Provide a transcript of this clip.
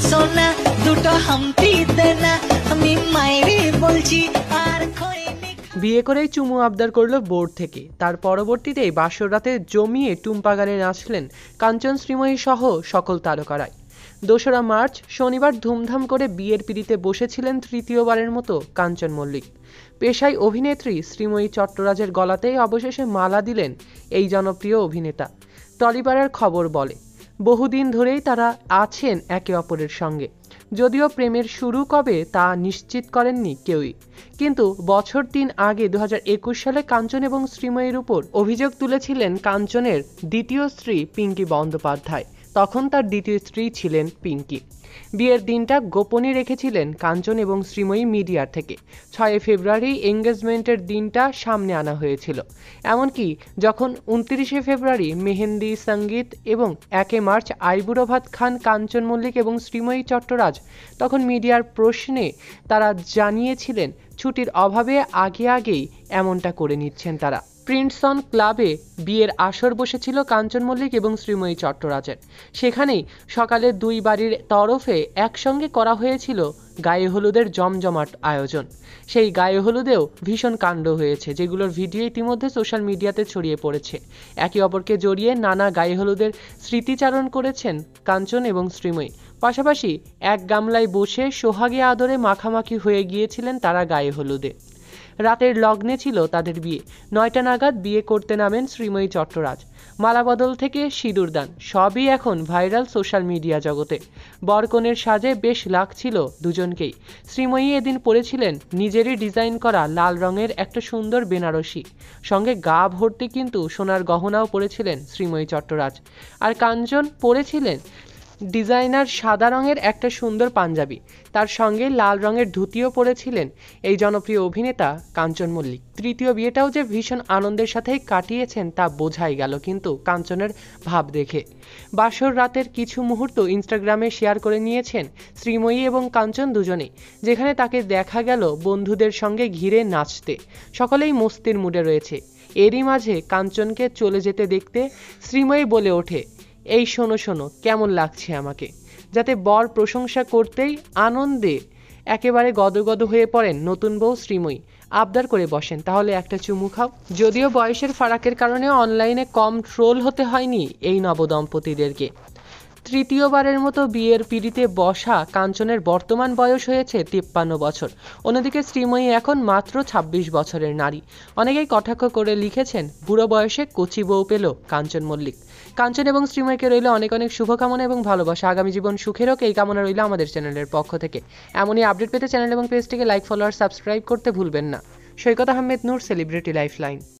সোনা দুটো হামতি দেনা আমি মায়েরে বলছি আর খড়ি বিয়ে করেই চুমু আবদার করলো বোর্ড থেকে। তার পরবর্তীতেই বাসর রাতে জমিয়ে টুম্পা গানে নাচলেন কাঞ্চন শ্রীময়ী সহ সকল তারকারাই। ২রা মার্চ শনিবার ধুমধাম করে বিয়ের পিঁড়িতে বসেছিলেন তৃতীয়বারের মতো কাঞ্চন মল্লিক। পেশায় অভিনেত্রী শ্রীময়ী চট্টরাজের গলাতেই অবশেষে মালা দিলেন এই জনপ্রিয় অভিনেতা। টলিপাড়ার খবর বলে, বহুদিন ধরেই তারা আছেন একে অপরের সঙ্গে। যদিও প্রেমের শুরু কবে তা নিশ্চিত করেননি কেউই, কিন্তু বছর ৩ আগে ২০২১ সালে কাঞ্চন এবং শ্রীময়ীর উপর অভিযোগ তুলেছিলেন কাঞ্চনের দ্বিতীয় স্ত্রী পিঙ্কি বন্দ্যোপাধ্যায়। তখন তার দ্বিতীয় স্ত্রী ছিলেন পিঙ্কি। বিয়ের দিনটা গোপনই রেখেছিলেন কাঞ্চন এবং শ্রীময়ী মিডিয়ার থেকে। ৬ ফেব্রুয়ারি এঙ্গেজমেন্টের দিনটা সামনে আনা হয়েছিল। এমনকি যখন ২৯ ফেব্রুয়ারি মেহেন্দি সঙ্গীত এবং ১ মার্চ আইবুড়ো ভাত খান কাঞ্চন মল্লিক এবং শ্রীময়ী চট্টরাজ, তখন মিডিয়ার প্রশ্নে তারা জানিয়েছিলেন ছুটির অভাবে আগেই এমনটা করে নিচ্ছেন তারা। প্রিন্সটন ক্লাবে বিয়ের আসর বসেছিল কাঞ্চন মল্লিক এবং শ্রীময়ী চট্টরাজের। সেখানেই সকালে দুই বাড়ির তরফে একসঙ্গে করা হয়েছিল গায়ে হলুদের জমজমাট আয়োজন। সেই গায়ে হলুদেও ভীষণ কাণ্ড হয়েছে, যেগুলোর ভিডিও ইতিমধ্যে সোশ্যাল মিডিয়াতে ছড়িয়ে পড়েছে। একে অপরকে জড়িয়ে নানা গায়ে হলুদের স্মৃতিচারণ করেছেন কাঞ্চন এবং শ্রীময়ী। পাশাপাশি এক গামলায় বসে সোহাগে আদরে মাখামাখি হয়ে গিয়েছিলেন তারা গায়ে হলুদে। রাতের লগ্নে ছিল তাদের বিয়ে। ৯টা নাগাদ বিয়ে করতে নামেন শ্রীময়ী চট্টরাজ। মালাবদল থেকে সিঁদুরদান সবই এখন ভাইরাল সোশ্যাল মিডিয়া জগতে। বরকনের সাজে বেশ লাগছিল দুজনকেই। শ্রীময়ী এদিন পরেছিলেন নিজেরই ডিজাইন করা লাল রঙের একটা সুন্দর বেনারসি, সঙ্গে গা ভর্তি কিন্তু সোনার গহনাও পরেছিলেন শ্রীময়ী চট্টরাজ। আর কাঞ্চন পরেছিলেন ডিজাইনার সাদা রঙের একটা সুন্দর পাঞ্জাবি, তার সঙ্গে লাল রঙের ধুতিও পরেছিলেন এই জনপ্রিয় অভিনেতা কাঞ্চন মল্লিক। তৃতীয় বিয়েটাও যে ভীষণ আনন্দের সাথেই কাটিয়েছেন তা বোঝাই গেল কিন্তু কাঞ্চনের ভাব দেখে। বাসর রাতের কিছু মুহূর্ত ইনস্টাগ্রামে শেয়ার করে নিয়েছেন শ্রীময়ী এবং কাঞ্চন দুজনেই, যেখানে তাকে দেখা গেল বন্ধুদের সঙ্গে ঘিরে নাচতে। সকলেই মস্তির মুডে রয়েছে। এরই মাঝে কাঞ্চনকে চলে যেতে দেখতে শ্রীময়ী বলে ওঠে, এই শোনো শোনো কেমন লাগছে আমাকে, যাতে বর প্রশংসা করতেই আনন্দে একেবারে গদগদ হয়ে পড়েন নতুন বউ শ্রীময়ী। আবদার করে বসেন, তাহলে একটা চুমু খাও। যদিও বয়সের ফারাকের কারণে অনলাইনে কম ট্রোল হতে হয়নি এই নবদম্পতিদেরকে। তৃতীয়বারের মতো বিয়ের পিঁড়িতে বসা কাঞ্চনের বর্তমান বয়স হয়েছে ৫৩ বছর। অন্যদিকে শ্রীময়ী এখন মাত্র ২৬ বছরের নারী। অনেকেই কটাক্ষ করে লিখেছেন, বুড়ো বয়সে কচি বউ পেল কাঞ্চন মল্লিক। কাঞ্চন এবং শ্রীময়ীকে রইল অনেক অনেক শুভকামনা এবং ভালোবাসা। আগামী জীবন সুখের হোক এই কামনা রইল আমাদের চ্যানেলের পক্ষ থেকে। এমনই আপডেট পেতে চ্যানেল এবং পেজটিকে লাইক, ফলো আর সাবস্ক্রাইব করতে ভুলবেন না। সৈকত আহমেদ নূর, সেলিব্রিটি লাইফলাইন।